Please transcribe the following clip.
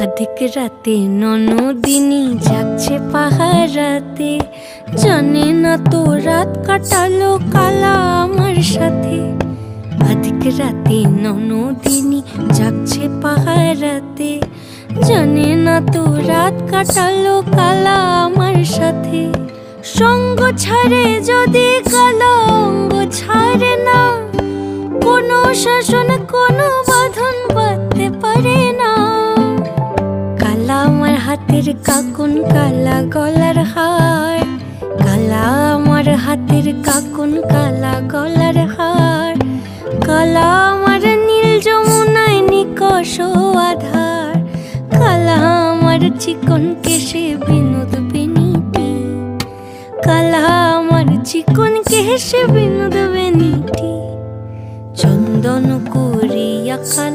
আধিক রাতে ননদিনী যাচ্ছে পাহারাতে, জানে না তো রাত কাটালো কালা আমার সাথে। আধিক রাতে ননদিনী যাচ্ছে পাহারাতে, জানে না তো রাত কাটালো কালা আমার সাথে। সঙ্গ ছাড়ে যদি কালা অঙ্গ ছাড়ে না, কোনো শাসন কোনো বাঁধন বাঁধতে পারে না। কালা আমার হাতের কাকুন কালা গলার হার, কালা আমার হাতের কাকুন কালা গলার হার। কালা আমার নীল যমুনায় নিকষ আধার, কালা আমার চিকন কেশে বিনোদ বেনিটি। কালা আমার চিকন কেশে বিনোদ বেনিটি। চন্দন করিয়া কালা